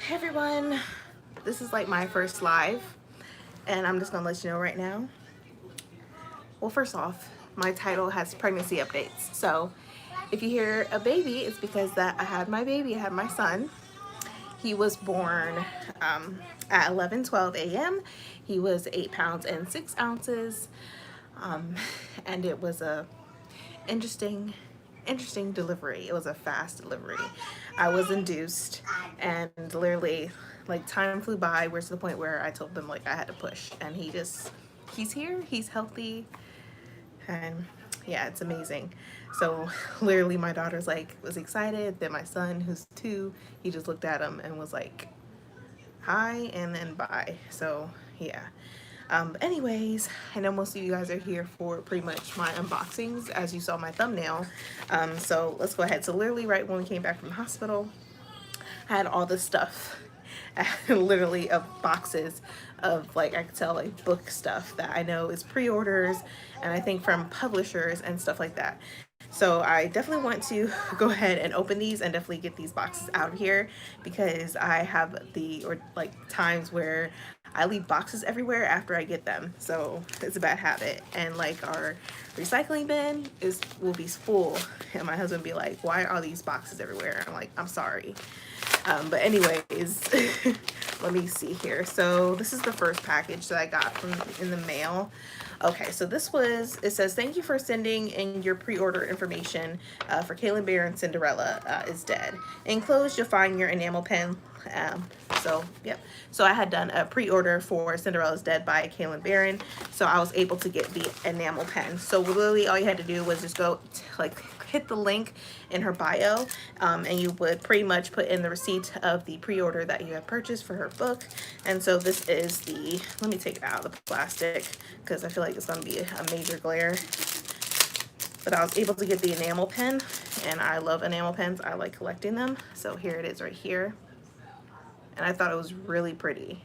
Hey everyone, this is like my first live, and I'm just gonna let you know right now. Well, first off, my title has pregnancy updates. So if you hear a baby, it's because that I had my baby, I had my son. He was born at 11:12 a.m. He was 8 pounds and 6 ounces, and it was a interesting delivery. It was a fast delivery. I was induced, and literally like time flew by. We're to the point where I told them like I had to push, and he's here, he's healthy, and yeah, it's amazing. So literally my daughter's like was excited, then my son who's 2, he just looked at him and was like hi and then bye. So yeah. Anyways, I know most of you guys are here for pretty much my unboxings, as you saw my thumbnail. So let's go ahead. So literally right when we came back from the hospital, I had all this stuff, literally of boxes of like, I could tell like book stuff that I know is pre-orders and I think from publishers and stuff like that. So I definitely want to go ahead and open these and definitely get these boxes out of here, because I have times where I leave boxes everywhere after I get them. So it's a bad habit. And like our recycling bin will be full, and my husband will be like, why are all these boxes everywhere? I'm like, I'm sorry. But anyways, let me see here. So this is the first package that I got in the mail. Okay, so it says, thank you for sending in your pre-order information for Kaylin Bear and Cinderella is Dead. Enclosed, you'll find your enamel pen. Yep. So I had done a pre-order for Cinderella's Dead by Kaylin Barron, so I was able to get the enamel pen. So literally all you had to do was just go hit the link in her bio, and you would pretty much put in the receipt of the pre-order that you have purchased for her book. And so this is let me take it out of the plastic because I feel like it's going to be a major glare. But I was able to get the enamel pen, and I love enamel pens. I like collecting them. So here it is right here. And I thought it was really pretty.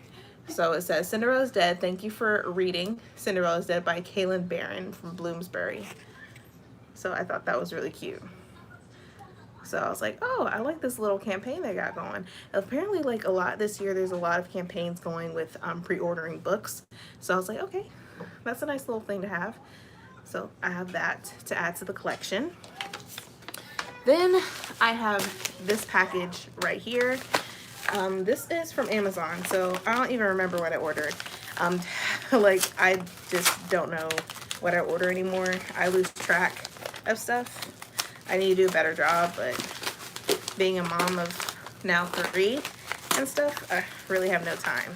So it says, Cinderella's Dead. Thank you for reading Cinderella's Dead by Kaylin Barron from Bloomsbury. So I thought that was really cute. So I was like, oh, I like this little campaign they got going. Apparently, like this year, there's a lot of campaigns going with pre-ordering books. So I was like, okay, that's a nice little thing to have. So I have that to add to the collection. Then I have this package right here. This is from Amazon, so I don't even remember what I ordered. I just don't know what I order anymore. I lose track of stuff. I need to do a better job, but being a mom of now 3 and stuff, I really have no time.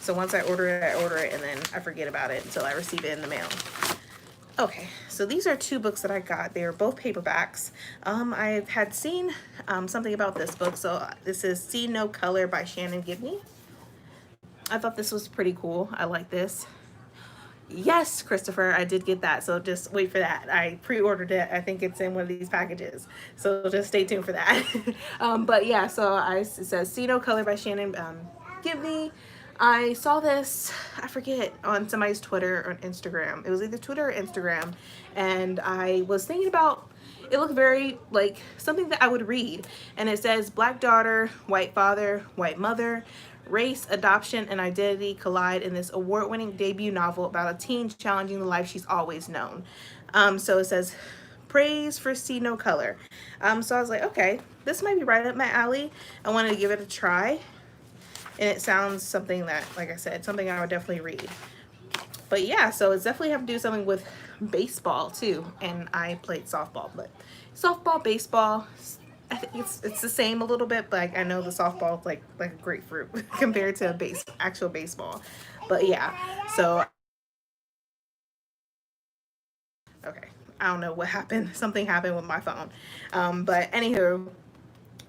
So once I order it, and then I forget about it until I receive it in the mail. Okay, so these are 2 books that I got. They are both paperbacks. I had seen something about this book. So this is See No Color by Shannon Gibney. I thought this was pretty cool. I like this. Yes, Christopher, I did get that. So just wait for that. I pre-ordered it. I think it's in one of these packages. So just stay tuned for that. But yeah, so it says See No Color by Shannon Gibney. I saw this, I forget, on somebody's Twitter or Instagram. It was either Twitter or Instagram. And I was thinking about, it looked very like something that I would read. And it says, Black daughter, white father, white mother, race, adoption, and identity collide in this award-winning debut novel about a teen challenging the life she's always known. So it says, praise for See No Color. So I was like, okay, this might be right up my alley. I wanted to give it a try. And it sounds something that, like I said, something I would definitely read. But yeah, so it's definitely have to do something with baseball too. And I played softball, but softball, baseball, I think it's the same a little bit, but like, I know the softball is like a grapefruit compared to actual baseball. But yeah, so okay, I don't know what happened. Something happened with my phone. But anywho,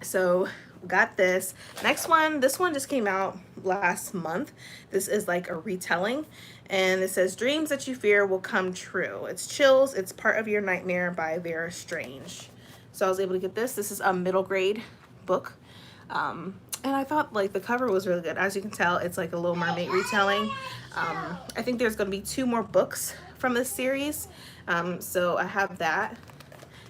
so got this next one. This one just came out last month. This is like a retelling, and it says dreams that you fear will come true. It's chills, it's part of your nightmare by Vera Strange. So I was able to get this. This is a middle grade book, and I thought like the cover was really good. As you can tell, it's like a Little Mermaid retelling. I think there's going to be 2 more books from this series, so I have that.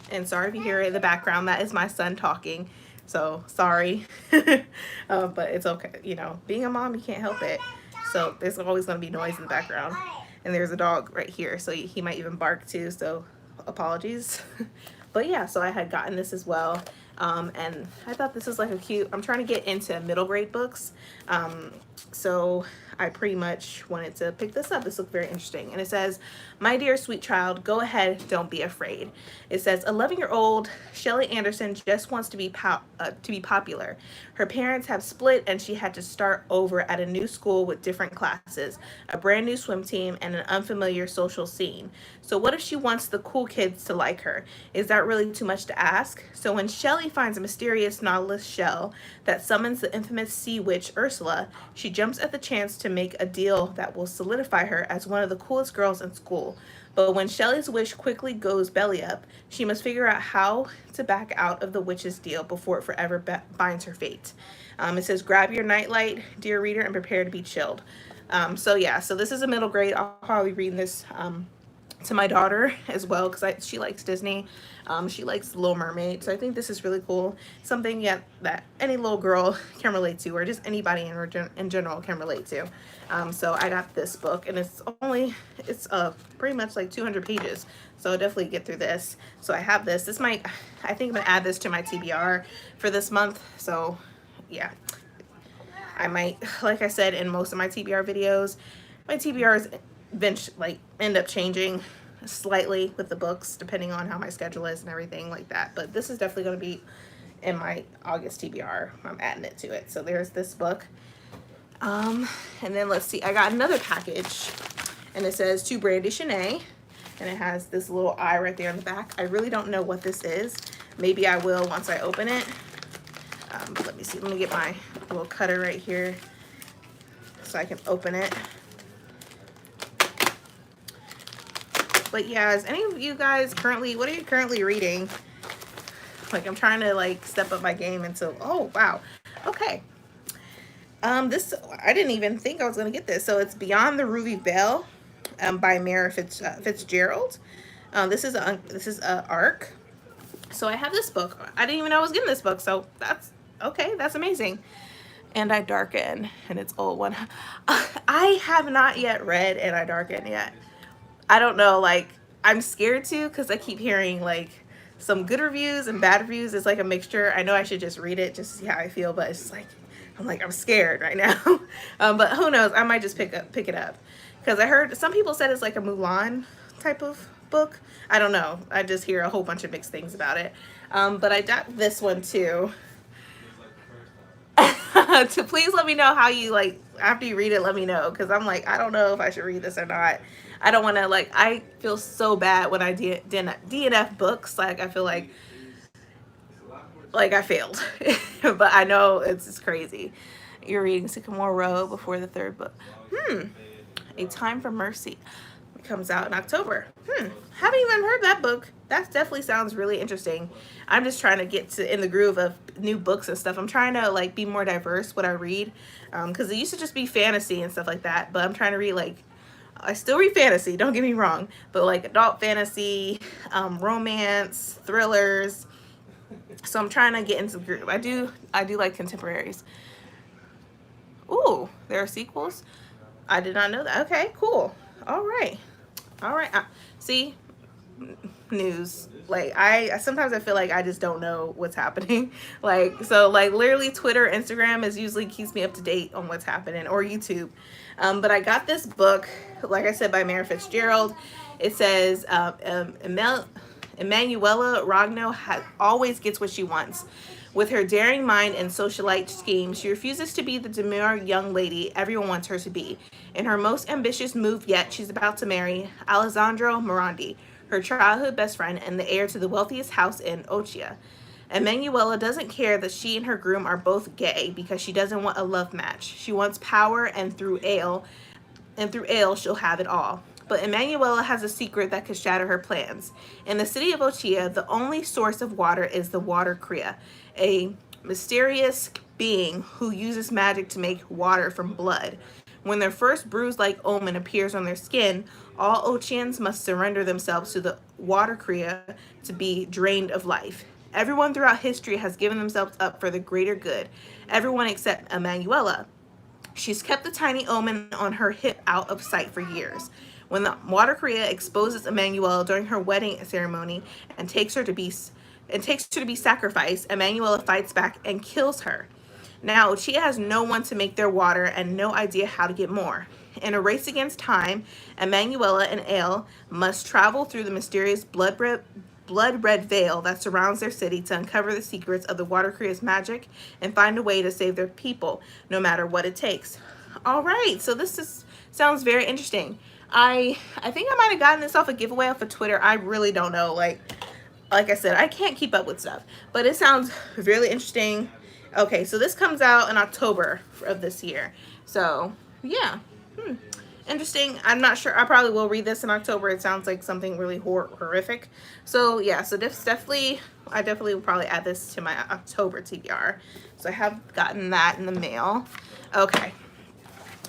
And sorry if you hear it in the background, that is my son talking. So sorry. But it's okay. You know, being a mom, you can't help it. So there's always going to be noise in the background. And there's a dog right here, so he might even bark too. So apologies. But yeah, so I had gotten this as well. And I thought this was like a cute, I'm trying to get into middle grade books. So I pretty much wanted to pick this up. This looked very interesting. And it says, "My dear sweet child, go ahead, don't be afraid." It says, 11-year-old Shelley Anderson just wants to be popular. Her parents have split and she had to start over at a new school with different classes, a brand new swim team, and an unfamiliar social scene. So what if she wants the cool kids to like her? Is that really too much to ask? So when Shelley finds a mysterious nautilus shell that summons the infamous sea witch Ursula, she jumps at the chance to make a deal that will solidify her as one of the coolest girls in school. But when Shelley's wish quickly goes belly up, she must figure out how to back out of the witch's deal before it forever binds her fate. It says, "Grab your nightlight, dear reader, and prepare to be chilled." So yeah, so this is a middle grade. I'll probably read this to my daughter as well, because she likes Disney. She likes Little Mermaid, so I think this is really cool. Something, yeah, that any little girl can relate to, or just anybody in general can relate to. So I got this book, and it's pretty much like 200 pages, so I'll definitely get through this. So I have this. I think I'm gonna add this to my TBR for this month. So yeah, I might, like I said in most of my TBR videos, my TBRs end up changing slightly with the books depending on how my schedule is and everything like that. But this is definitely going to be in my August TBR. I'm adding it to it. So there's this book. And then let's see, I got another package, and it says, "To Brandy Shanae," and it has this little eye right there in the back. I really don't know what this is. Maybe I will once I open it. Let me see. Let me get my little cutter right here so I can open it. But yeah, is any of you guys what are you currently reading? Like, I'm trying to like step up my game until, oh wow, okay. This, I didn't even think I was gonna get this. So it's Beyond the Ruby Veil, by Mara Fitzgerald. This is a ARC. So I have this book. I didn't even know I was getting this book. So that's okay. That's amazing. And I Darken, and it's old one. I have not yet read And I Darken yet. I don't know, like, I'm scared to, because I keep hearing like some good reviews and bad reviews. It's like a mixture. I know I should just read it just to see how I feel, but it's just like, I'm scared right now. But who knows, I might just pick it up, because I heard some people said it's like a Mulan type of book. I don't know, I just hear a whole bunch of mixed things about it. But I got this one too. To please let me know how you, like, after you read it, let me know, because I'm like, I don't know if I should read this or not. I don't want to, like, I feel so bad when I DNF books. Like, I feel like I failed. But I know it's crazy. You're reading Sycamore Row before the third book. A Time for Mercy. It comes out in October. Haven't even heard that book. That definitely sounds really interesting. I'm just trying to get in the groove of new books and stuff. I'm trying to like be more diverse what I read, because it used to just be fantasy and stuff like that. But I'm trying to read, like, I still read fantasy, don't get me wrong, but like adult fantasy, romance, thrillers. So I'm trying to get into the group. I do like contemporaries. Ooh, there are sequels. I did not know that. Okay, cool. All right. See, news. Like, I sometimes I feel like I just don't know what's happening. Like, so like literally Twitter, Instagram is usually keeps me up to date on what's happening, or YouTube. But I got this book, like I said, by Mara Fitzgerald. It says, Emanuela Rogno always gets what she wants. With her daring mind and socialite schemes, she refuses to be the demure young lady everyone wants her to be. In her most ambitious move yet, she's about to marry Alessandro Morandi, her childhood best friend and the heir to the wealthiest house in Ochia. Emanuela doesn't care that she and her groom are both gay, because she doesn't want a love match. She wants power, and through ale she'll have it all. But Emanuela has a secret that could shatter her plans. In the city of Ochia, the only source of water is the Water Kriya, a mysterious being who uses magic to make water from blood. When their first bruise-like omen appears on their skin, all Ochians must surrender themselves to the Water Kriya to be drained of life. Everyone throughout history has given themselves up for the greater good. Everyone except Emanuela. She's kept the tiny omen on her hip out of sight for years. When the Water Korea exposes Emanuela during her wedding ceremony and takes her to be sacrificed, Emanuela fights back and kills her. Now, she has no one to make their water and no idea how to get more. In a race against time, Emanuela and Ale must travel through the mysterious blood-red veil that surrounds their city to uncover the secrets of the Water Korea's magic and find a way to save their people, no matter what it takes. All right, so sounds very interesting. I think I might have gotten this off a giveaway off of Twitter. I really don't know. Like I said, I can't keep up with stuff, but it sounds really interesting. Okay, so this comes out in October of this year. So yeah, interesting. I'm not sure. I probably will read this in October. It sounds like something really horrific. So yeah, so this I definitely will probably add this to my October TBR. So I have gotten that in the mail. Okay.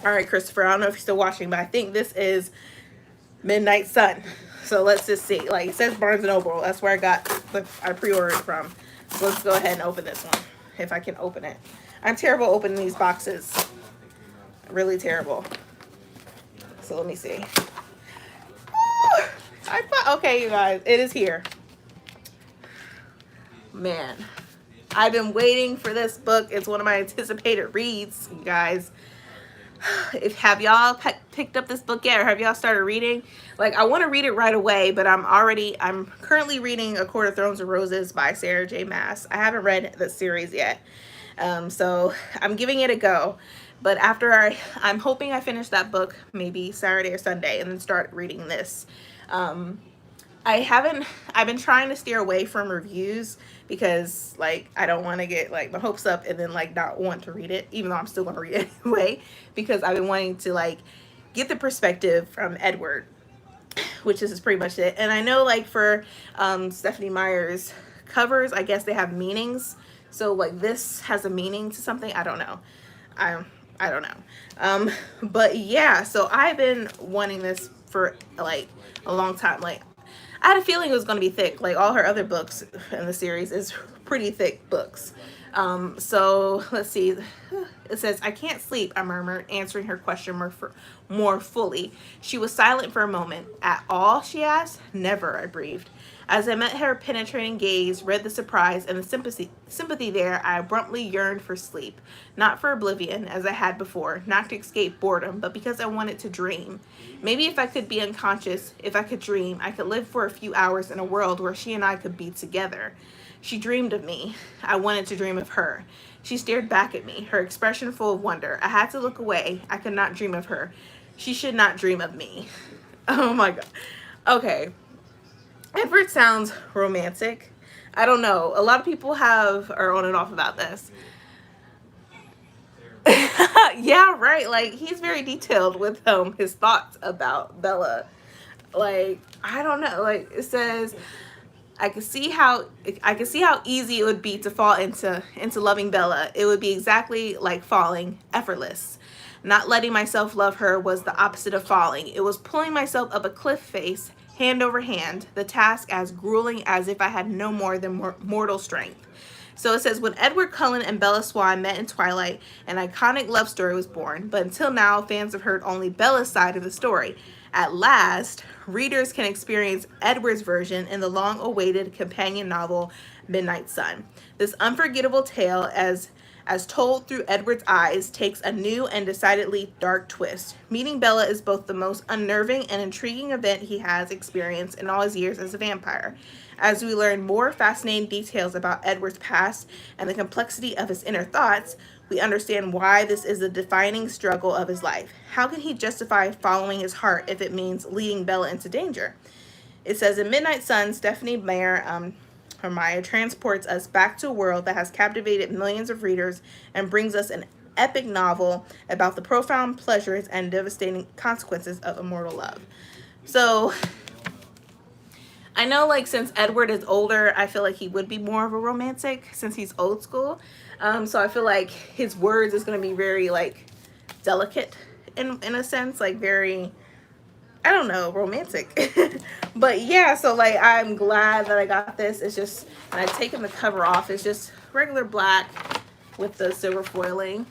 All right, Christopher, I don't know if you're still watching, but I think this is Midnight Sun. So let's just see. Like, it says Barnes & Noble. That's where I pre-ordered it from. So let's go ahead and open this one, if I can open it. I'm terrible opening these boxes. Really terrible. So let me see. Okay, you guys, it is here. Man, I've been waiting for this book. It's one of my anticipated reads, you guys. Have y'all picked up this book yet, or have y'all started reading? Like, I want to read it right away, but I'm currently reading A Court of Thorns and Roses by Sarah J. Maas. I haven't read the series yet, so I'm giving it a go. But after I'm hoping I finish that book maybe Saturday or Sunday and then start reading this. I've been trying to steer away from reviews because, like, I don't want to get, like, my hopes up and then, like, not want to read it, even though I'm still going to read it anyway, because I've been wanting to, like, get the perspective from Edward, which is pretty much it. And I know, like, for Stephanie Meyer's covers, I guess they have meanings. So, like, this has a meaning to something. I don't know. I don't know. But yeah, so I've been wanting this for, like, a long time. Like, I had a feeling it was going to be thick. Like, all her other books in the series is pretty thick books. So let's see. It says, "I can't sleep," I murmured, answering her question more fully. She was silent for a moment. "At all?" she asked. "Never," I breathed. As I met her penetrating gaze, read the surprise and the sympathy there, I abruptly yearned for sleep. Not for oblivion, as I had before, not to escape boredom, but because I wanted to dream. Maybe if I could be unconscious, if I could dream, I could live for a few hours in a world where she and I could be together. She dreamed of me. I wanted to dream of her. She stared back at me, her expression full of wonder. I had to look away. I could not dream of her. She should not dream of me. Oh my God. Okay. Edward sounds romantic. I don't know. A lot of people are on and off about this. Yeah, right. Like, he's very detailed with his thoughts about Bella. Like, I don't know. Like, it says, I can see how easy it would be to fall into loving Bella. It would be exactly like falling, effortless. Not letting myself love her was the opposite of falling. It was pulling myself up a cliff face, hand over hand, the task as grueling as if I had no more than mortal strength. So it says, when Edward Cullen and Bella Swan met in Twilight, an iconic love story was born, but until now, fans have heard only Bella's side of the story. At last, readers can experience Edward's version in the long-awaited companion novel, Midnight Sun. This unforgettable tale, as told through Edward's eyes, takes a new and decidedly dark twist. Meeting Bella is both the most unnerving and intriguing event he has experienced in all his years as a vampire. As we learn more fascinating details about Edward's past and the complexity of his inner thoughts, we understand why this is the defining struggle of his life. How can he justify following his heart if it means leading Bella into danger? It says, in Midnight Sun, Stephanie Meyer Meyer transports us back to a world that has captivated millions of readers and brings us an epic novel about the profound pleasures and devastating consequences of immortal love. So I know, like, since Edward is older, I feel like he would be more of a romantic since he's old school. So I feel like his words is going to be very, like, delicate in a sense, like very, I don't know, romantic. But yeah, so like I'm glad that I got this. It's just, and I've taken the cover off. It's just regular black with the silver foiling.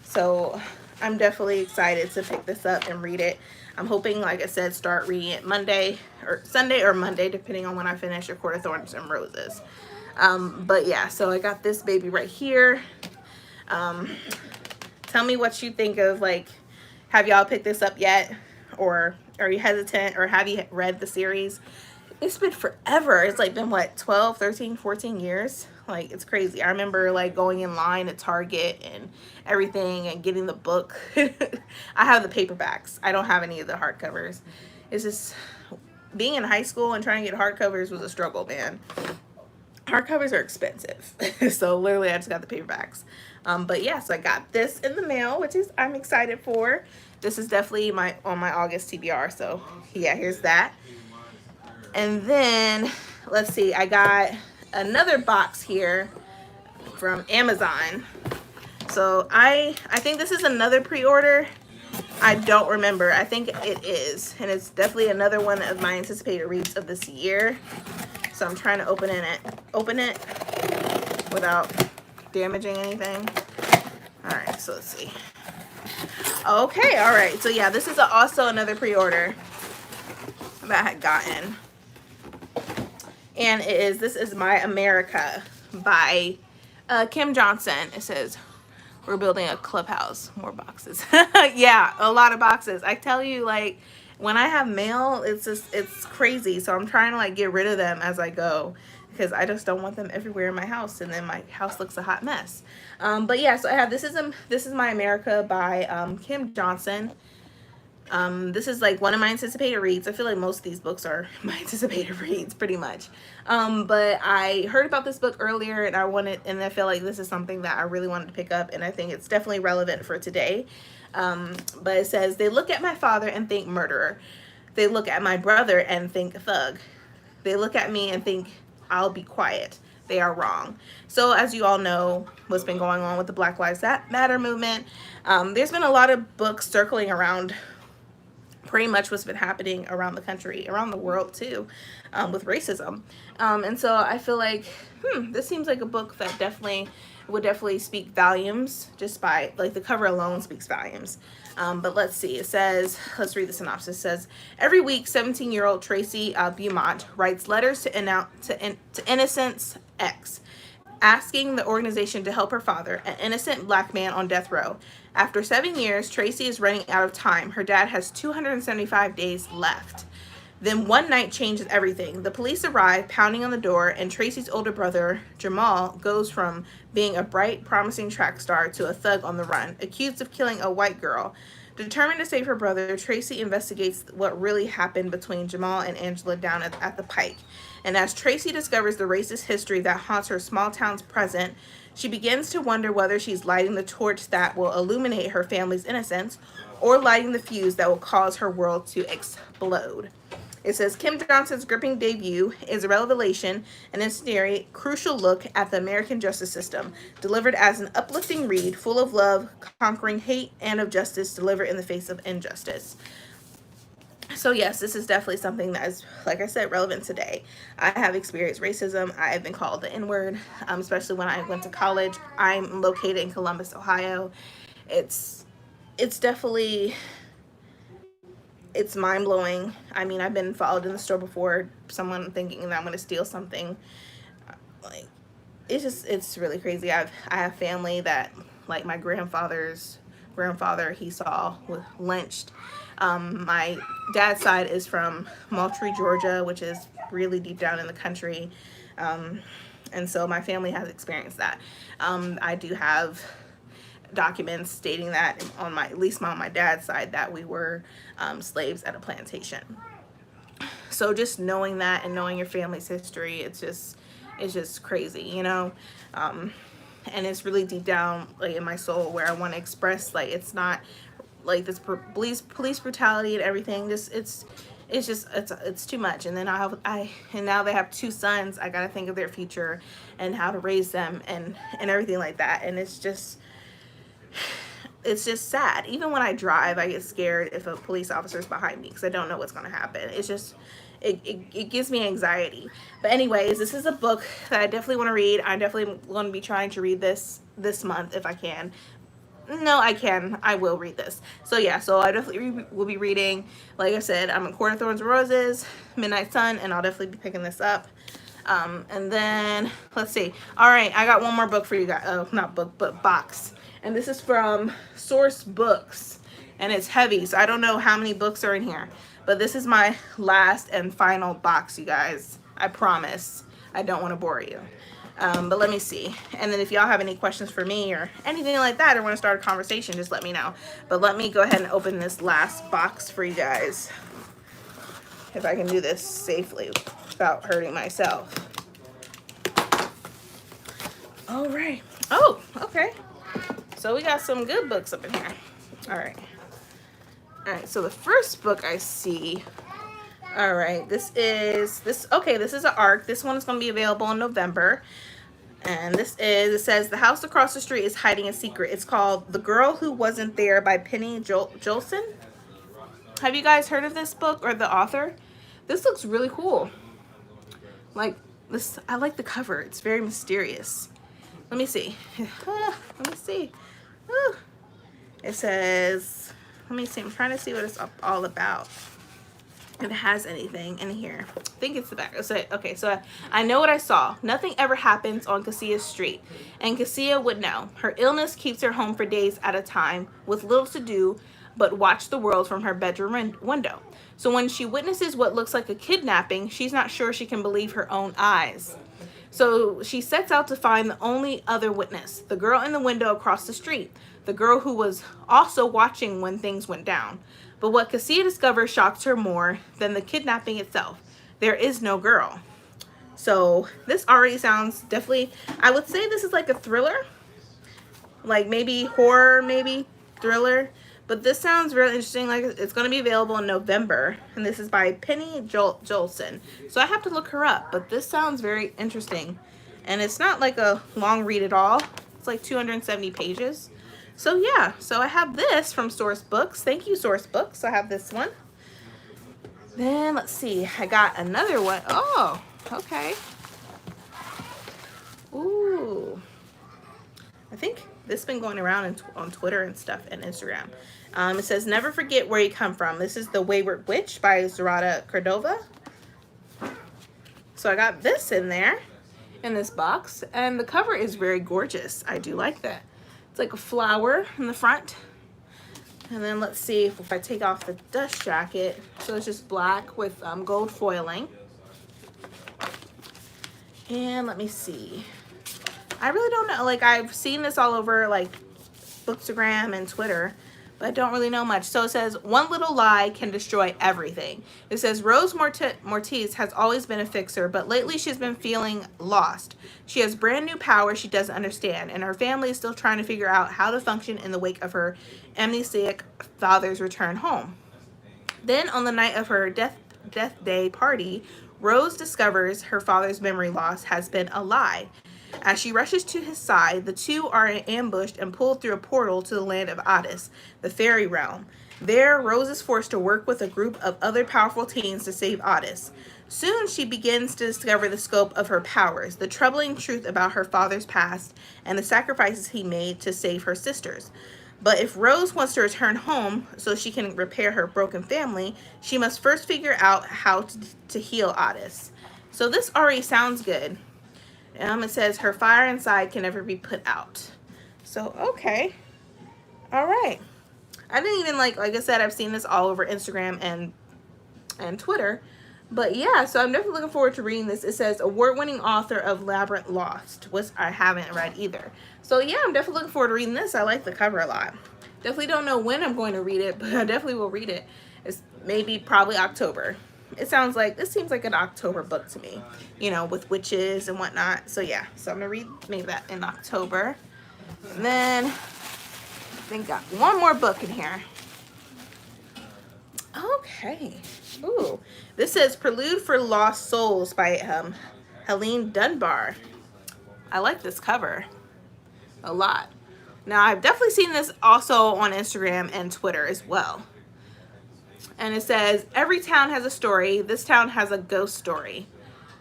So I'm definitely excited to pick this up and read it. I'm hoping, like I said, start reading it Monday or Sunday or Monday, depending on when I finish A Court of Thorns and Roses. But yeah, so I got this baby right here. Tell me what you think of, like, have y'all picked this up yet? Or are you hesitant? Or have you read the series? It's been forever. It's like been what, 12, 13, 14 years? Like, it's crazy. I remember like going in line at Target and everything and getting the book. I have the paperbacks. I don't have any of the hardcovers. It's just being in high school and trying to get hardcovers was a struggle, man. Hardcovers are expensive. So literally I just got the paperbacks. But yeah, so I got this in the mail, which is I'm excited for. This is definitely on my August TBR. So yeah, here's that. And then let's see, I got another box here from Amazon. So I think this is another pre-order. I don't remember. I think it is, and it's definitely another one of my anticipated reads of this year. So I'm trying to open it without damaging anything. All right, so let's see. Okay, all right. So yeah, this is also another pre-order that I had gotten. And this is My America by Kim Johnson. It says, we're building a clubhouse. More boxes. Yeah, a lot of boxes. I tell you, like, when I have mail, it's crazy. So I'm trying to like get rid of them as I go, because I just don't want them everywhere in my house, and then my house looks a hot mess. But yeah, so I have this is My America by Kim Johnson. This is like one of my anticipated reads. I feel like most of these books are my anticipated reads pretty much. But I heard about this book earlier and I feel like this is something that I really wanted to pick up, and I think it's definitely relevant for today. But it says, they look at my father and think murderer. They look at my brother and think thug. They look at me and think I'll be quiet. They are wrong. So as you all know, what's been going on with the Black Lives Matter movement, there's been a lot of books circling around pretty much what's been happening around the country, around the world too, with racism. And so I feel like, this seems like a book that would definitely speak volumes, just by, like, the cover alone speaks volumes. But let's see, it says, let's read the synopsis. It says, every week, 17-year-old Tracy Beaumont writes letters to Innocence X, asking the organization to help her father, an innocent black man on death row. After 7 years, Tracy is running out of time. Her dad has 275 days left. Then one night changes everything. The police arrive, pounding on the door, and Tracy's older brother, Jamal, goes from being a bright, promising track star to a thug on the run, accused of killing a white girl. Determined to save her brother, Tracy investigates what really happened between Jamal and Angela down at the Pike. And as Tracy discovers the racist history that haunts her small town's present, she begins to wonder whether she's lighting the torch that will illuminate her family's innocence, or lighting the fuse that will cause her world to explode. It says, Kim Johnson's gripping debut is a revelation, an incendiary, crucial look at the American justice system, delivered as an uplifting read, full of love, conquering hate, and of justice delivered in the face of injustice. So yes, this is definitely something that is, like I said, relevant today. I have experienced racism. I have been called the N-word, especially when I went to college. I'm located in Columbus, Ohio. It's definitely, it's mind-blowing. I mean, I've been followed in the store before, someone thinking that I'm going to steal something. Like, it's really crazy. I have family that, like, my grandfather's grandfather, he saw was lynched. My dad's side is from Moultrie, Georgia, which is really deep down in the country. And so my family has experienced that. I do have documents stating that at least on my dad's side, that we were slaves at a plantation. So just knowing that and knowing your family's history, it's just crazy, you know. And it's really deep down, like, in my soul, where I want to express, like, it's not like this police brutality and everything. It's too much. And then and now they have 2 sons. I gotta think of their future and how to raise them and everything like that. And it's just, it's just sad. Even when I drive, I get scared if a police officer is behind me because I don't know what's going to happen. It's just, it gives me anxiety. But anyways, this is a book that I definitely want to read. I definitely want to be trying to read this month if I can. No, I will read this. So yeah, so I definitely will be reading, like I said, I'm in Court of Thorns and Roses, Midnight Sun, and I'll definitely be picking this up. And then, let's see. All right, I got one more book for you guys. Oh, not book, but box. And this is from Source Books. And it's heavy, so I don't know how many books are in here. But this is my last and final box, you guys. I promise. I don't want to bore you. But let me see. And then if y'all have any questions for me or anything like that or want to start a conversation, just let me know. But let me go ahead and open this last box for you guys. If I can do this safely without hurting myself. All right. Oh, okay. So we got some good books up in here. All right. All right, so the first book I see, all right, this is an ARC. This one is going to be available in November. And it says, The House Across the Street is Hiding a Secret. It's called The Girl Who Wasn't There by Penny Jolson. Have you guys heard of this book or the author? This looks really cool. Like this, I like the cover. It's very mysterious. Let me see. Let me see. It says, let me see. I'm trying to see what it's all about. If it has anything in here. I think it's the back. So, okay, so I know what I saw. Nothing ever happens on Cassia's street. And Cassia would know. Her illness keeps her home for days at a time with little to do but watch the world from her bedroom window. So when she witnesses what looks like a kidnapping, she's not sure she can believe her own eyes. So she sets out to find the only other witness, the girl in the window across the street, the girl who was also watching when things went down. But what Cassia discovers shocks her more than the kidnapping itself. There is no girl. So this already sounds definitely, I would say this is like a thriller, like maybe horror, maybe thriller. But this sounds really interesting. Like it's going to be available in November, and this is by Penny Jolson. So I have to look her up. But this sounds very interesting, and it's not like a long read at all. It's like 270 pages. So yeah. So I have this from Source Books. Thank you, Source Books. I have this one. Then let's see. I got another one. Oh, okay. Ooh. I think this has been going around on Twitter and stuff and Instagram. It says, Never Forget Where You Come From. This is The Wayward Witch by Zoraida Cordova. So I got this in there, in this box. And the cover is very gorgeous. I do like that. It's like a flower in the front. And then let's see if I take off the dust jacket. So it's just black with gold foiling. And let me see. I really don't know. Like, I've seen this all over, like, Bookstagram and Twitter, but I don't really know much. So it says, One little lie can destroy everything. It says, Rose Mortiz has always been a fixer, but lately she's been feeling lost. She has brand new power she doesn't understand, and her family is still trying to figure out how to function in the wake of her amnesiac father's return home. Then, on the night of her death day party, Rose discovers her father's memory loss has been a lie. As she rushes to his side, the two are ambushed and pulled through a portal to the land of Addis, the fairy realm. There, Rose is forced to work with a group of other powerful teens to save Addis. Soon, she begins to discover the scope of her powers, the troubling truth about her father's past, and the sacrifices he made to save her sisters. But if Rose wants to return home so she can repair her broken family, she must first figure out how to heal Addis. So this already sounds good. It says, her fire inside can never be put out. So, okay. All right. I didn't even like I said, I've seen this all over Instagram and Twitter. But yeah, so I'm definitely looking forward to reading this. It says, award-winning author of Labyrinth Lost, which I haven't read either. So yeah, I'm definitely looking forward to reading this. I like the cover a lot. Definitely don't know when I'm going to read it, but I definitely will read it. It's probably October. This seems like an October book to me, you know, with witches and whatnot. So yeah, so I'm gonna read maybe that in October. And then I think got one more book in here. Okay. Ooh, this says Prelude for Lost Souls by Helene Dunbar. I like this cover a lot. Now, I've definitely seen this also on Instagram and Twitter as well. And it says, every town has a story. This town has a ghost story.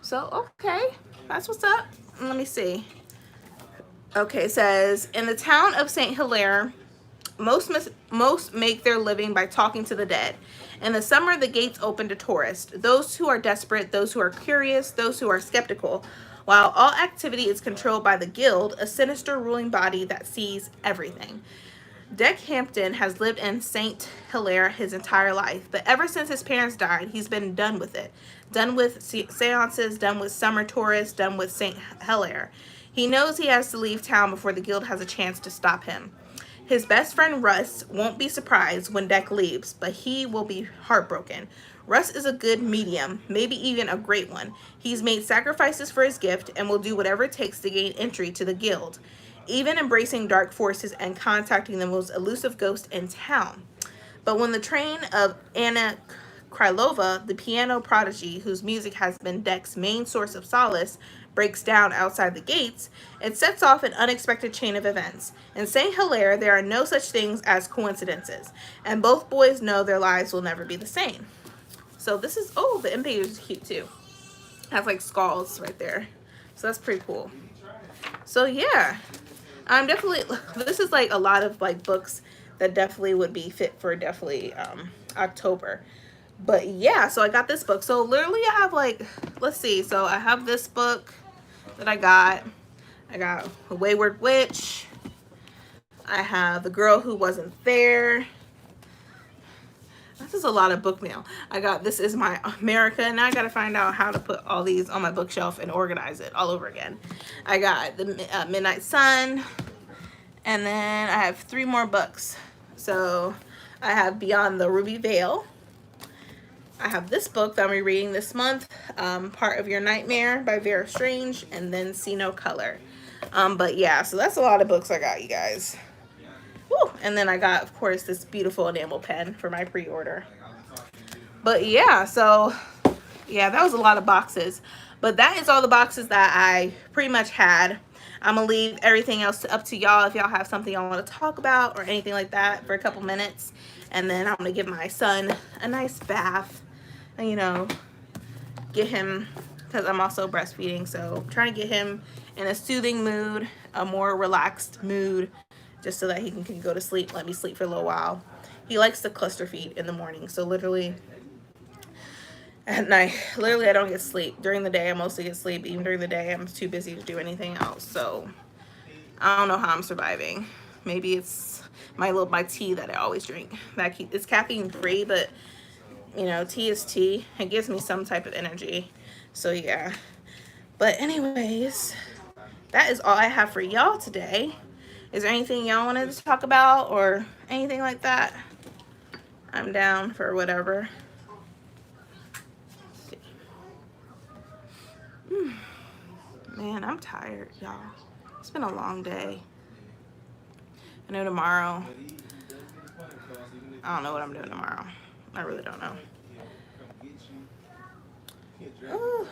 So, okay, that's what's up. Let me see. Okay, it says, in the town of St. Hilaire, most make their living by talking to the dead. In the summer, the gates open to tourists, those who are desperate, those who are curious, those who are skeptical, while all activity is controlled by the guild, a sinister ruling body that sees everything. Dick Hampton has lived in St. Hilaire his entire life, but ever since his parents died, he's been done with it. Done with seances, done with summer tourists, done with St. Hilaire. He knows he has to leave town before the guild has a chance to stop him. His best friend Russ won't be surprised when Deck leaves, but he will be heartbroken. Russ is a good medium, maybe even a great one. He's made sacrifices for his gift and will do whatever it takes to gain entry to the guild, even embracing dark forces and contacting the most elusive ghost in town. But when the train of Anna Krylova, the piano prodigy whose music has been Deck's main source of solace, breaks down outside the gates, it sets off an unexpected chain of events. In St. Hilaire, there are no such things as coincidences, and both boys know their lives will never be the same. So this is, oh, the end page is cute too. It has like skulls right there. So that's pretty cool. So yeah, I'm definitely, this is like a lot of like books that definitely would be fit for definitely October. But yeah, so I got this book. So literally I have like, let's see. So I have this book that I got A Wayward Witch. I have The Girl Who Wasn't There. This is a lot of book mail. I got This Is My America. Now I got to find out how to put all these on my bookshelf and organize it all over again. I got The Midnight Sun. And then I have 3 more books. So I have Beyond the Ruby Veil. I have this book that I'm rereading this month, Part of Your Nightmare by Vera Strange, and then See No Color. But yeah, so that's a lot of books I got, you guys. Woo. And then I got, of course, this beautiful enamel pen for my pre-order. But yeah, so yeah, that was a lot of boxes. But that is all the boxes that I pretty much had. I'm going to leave everything else up to y'all if y'all have something y'all want to talk about or anything like that for a couple minutes. And then I'm going to give my son a nice bath. And, you know, get him, because I'm also breastfeeding, so I'm trying to get him in a soothing mood, a more relaxed mood, just so that he can go to sleep, let me sleep for a little while. He likes to cluster feed in the morning, so literally at night, literally I don't get sleep. During the day, I mostly get sleep. Even during the day, I'm too busy to do anything else, so I don't know how I'm surviving. Maybe it's my tea that I always drink. It's caffeine free, but you know, tea is tea. It gives me some type of energy. So yeah. But anyways, that is all I have for y'all today. Is there anything y'all wanted to talk about or anything like that? I'm down for whatever. Man, I'm tired, y'all. It's been a long day. I know tomorrow. I don't know what I'm doing tomorrow. I really don't know. Oh,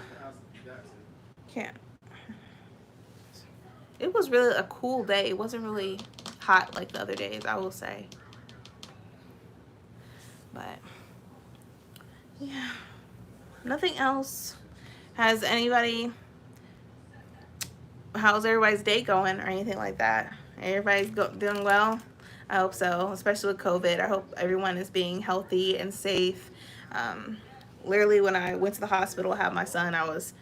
can't. It was really a cool day. It wasn't really hot like the other days, I will say. But yeah, nothing else. How's everybody's day going or anything like that? Everybody's doing well? I hope so, especially with COVID. I hope everyone is being healthy and safe. Literally, when I went to the hospital to have my son, I was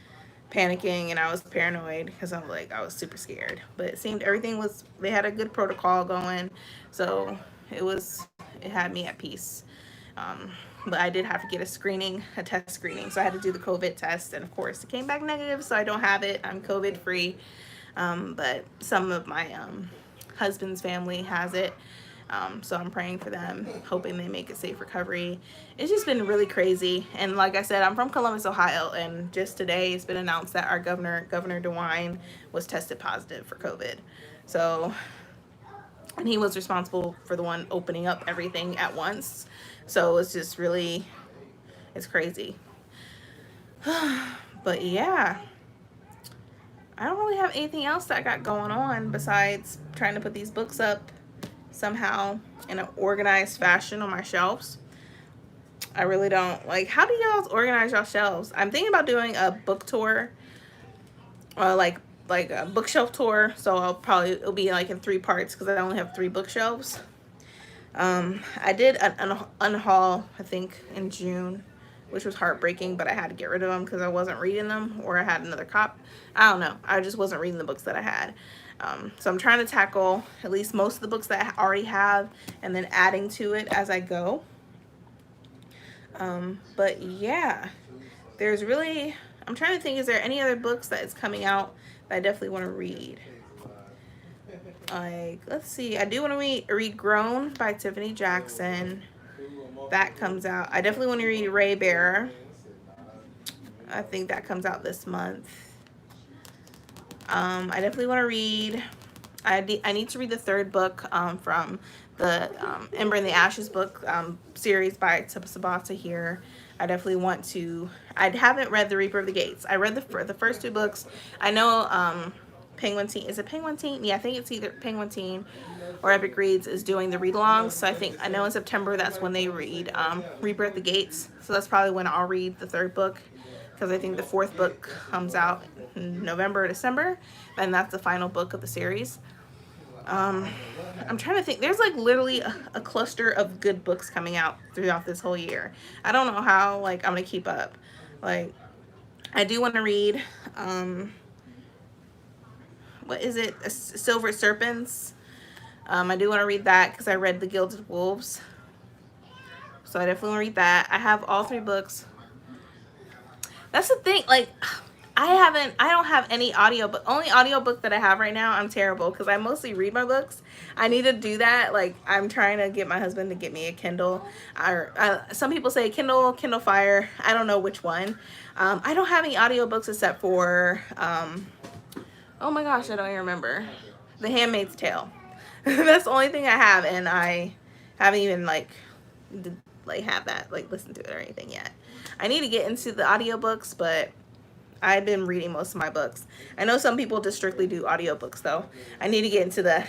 panicking and I was paranoid because I was super scared. But it seemed they had a good protocol going, so it had me at peace. But I did have to get a test screening. So I had to do the COVID test, and of course it came back negative, so I don't have it. I'm COVID free. But some of my husband's family has it. So I'm praying for them, hoping they make a safe recovery. It's just been really crazy. And like I said, I'm from Columbus, Ohio, and just today it's been announced that our Governor DeWine, was tested positive for COVID. So, and he was responsible for the one opening up everything at once. So it's just really, it's crazy. But yeah, I don't really have anything else that I got going on besides trying to put these books up somehow in an organized fashion on my shelves. I really don't. Like, how do y'all organize your shelves? I'm thinking about doing a book tour, or like a bookshelf tour. So it'll be like in 3 parts because I only have 3 bookshelves. I did an unhaul, I think, in June, which was heartbreaking, but I had to get rid of them because I wasn't reading them, or I had another cop. I don't know. I just wasn't reading the books that I had. So I'm trying to tackle at least most of the books that I already have and then adding to it as I go. But yeah, there's really, I'm trying to think, is there any other books that is coming out that I definitely want to read? Like, let's see, I do want to read Grown by Tiffany Jackson. That comes out. I definitely want to read Ray Bear. I think that comes out this month. I definitely want to read, I need to read the 3rd book from the Ember in the Ashes book series by Sabata here. I definitely want to. I haven't read The Reaper of the Gates. I read the first 2 books. I know Penguin Teen, is it Penguin Teen? Yeah, I think it's either Penguin Teen or Epic Reads is doing the read-alongs. So I know in September that's when they read Reaper at the Gates. So that's probably when I'll read the 3rd book, because I think the 4th book comes out in November or December, and that's the final book of the series. I'm trying to think. There's like literally a cluster of good books coming out throughout this whole year. I don't know how like I'm gonna keep up. Like, I do want to read what is it, Silver Serpents. I do want to read that because I read The Gilded Wolves, so I definitely want to read that. I have all 3 books. That's the thing, like, I don't have any audiobook. Only audiobook that I have right now, I'm terrible because I mostly read my books. I need to do that. Like, I'm trying to get my husband to get me a Kindle. Some people say Kindle, Kindle Fire. I don't know which one. I don't have any audiobooks except for, oh my gosh, I don't even remember. The Handmaid's Tale. That's the only thing I have, and I haven't even, like have that, like, listened to it or anything yet. I need to get into the audiobooks, but I've been reading most of my books. I know some people just strictly do audiobooks, though. I need to get into the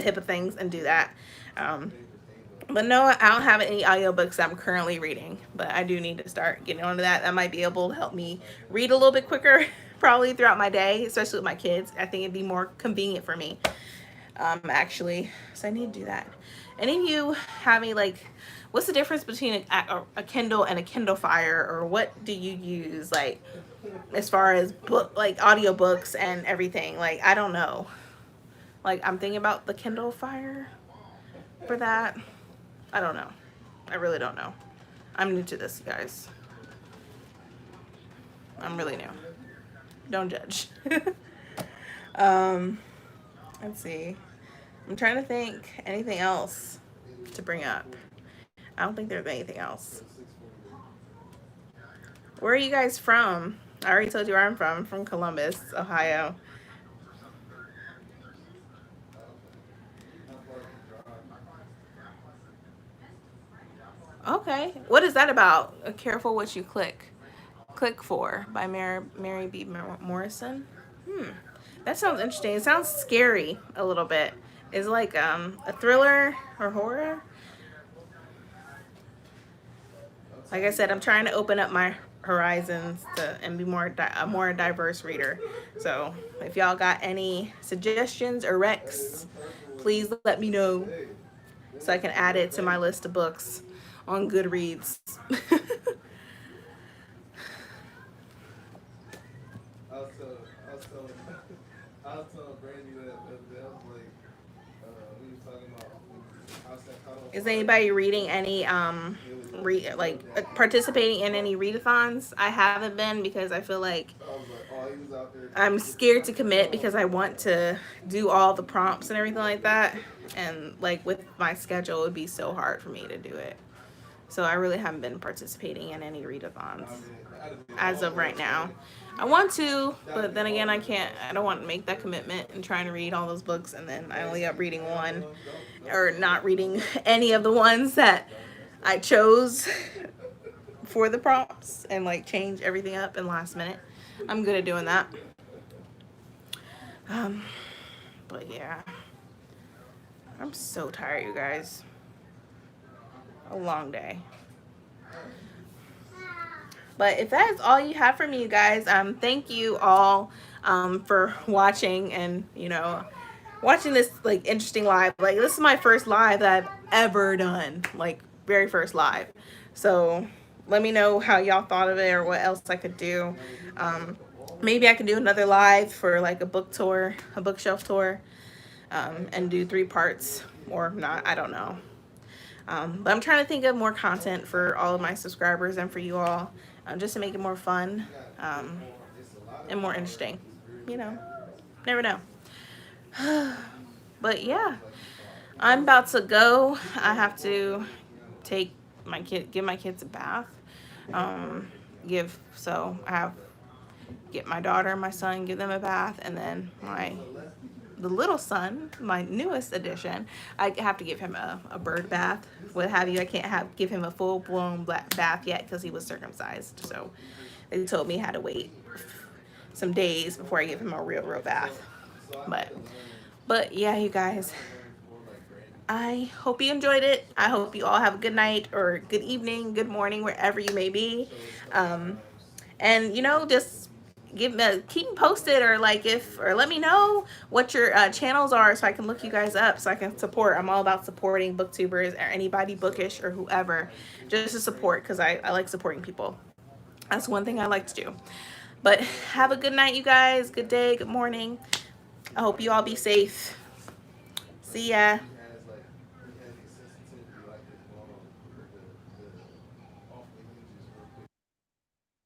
hip of things and do that. But no, I don't have any audiobooks that I'm currently reading, but I do need to start getting onto that. That might be able to help me read a little bit quicker, probably throughout my day, especially with my kids. I think it'd be more convenient for me, actually. So I need to do that. Any of you have any, like, what's the difference between a Kindle and a Kindle Fire, or what do you use, like, as far as book, like audiobooks and everything? Like, I don't know. Like, I'm thinking about the Kindle Fire for that. I don't know. I really don't know. I'm new to this, guys. I'm really new. Don't judge. Let's see. I'm trying to think anything else to bring up. I don't think there's anything else. Where are you guys from? I already told you where I'm from. I'm from Columbus, Ohio. Okay. What is that about? Careful what you click for by Mary B. Morrison. That sounds interesting. It sounds scary a little bit. Is it like a thriller or horror? Like I said, I'm trying to open up my horizons and be a more diverse reader. So if y'all got any suggestions or recs, please let me know so I can add it to my list of books on Goodreads. I was telling Brandy that I was like, we were talking about Is anybody reading any participating in any readathons? I haven't been because I feel like I'm scared to commit because I want to do all the prompts and everything like that, and like with my schedule it would be so hard for me to do it. So I really haven't been participating in any readathons as of right now. I want to, but then again, I can't. I don't want to make that commitment and trying to read all those books and then I only up reading one, or not reading any of the ones that I chose for the prompts, and like change everything up in last minute. I'm good at doing that. But yeah, I'm so tired, you guys. A long day. But if that is all you have for me, you guys, thank you all for watching and, you know, watching this like interesting live. Like, this is my first live that I've ever done, like very first live. So let me know how y'all thought of it or what else I could do. Maybe I can do another live for like a book tour, a bookshelf tour, and do 3 parts or not, I don't know. But I'm trying to think of more content for all of my subscribers and for you all, just to make it more fun, and more interesting. You know, never know. But yeah, I'm about to go. I have to take my kid, give my kids a bath. So I have get my daughter and my son, give them a bath, and then the little son, my newest addition, I have to give him a bird bath, what have you. I can't give him a full-blown bath yet because he was circumcised. So they told me I had to wait some days before I give him a real bath. But yeah, you guys, I hope you enjoyed it. I hope you all have a good night or good evening, good morning, wherever you may be. And you know, just keep me posted, or like or let me know what your channels are so I can look you guys up so I can support. I'm all about supporting booktubers or anybody bookish or whoever, just to support, because I like supporting people. That's one thing I like to do. But have a good night, you guys. Good day, good morning. I hope you all be safe. See ya.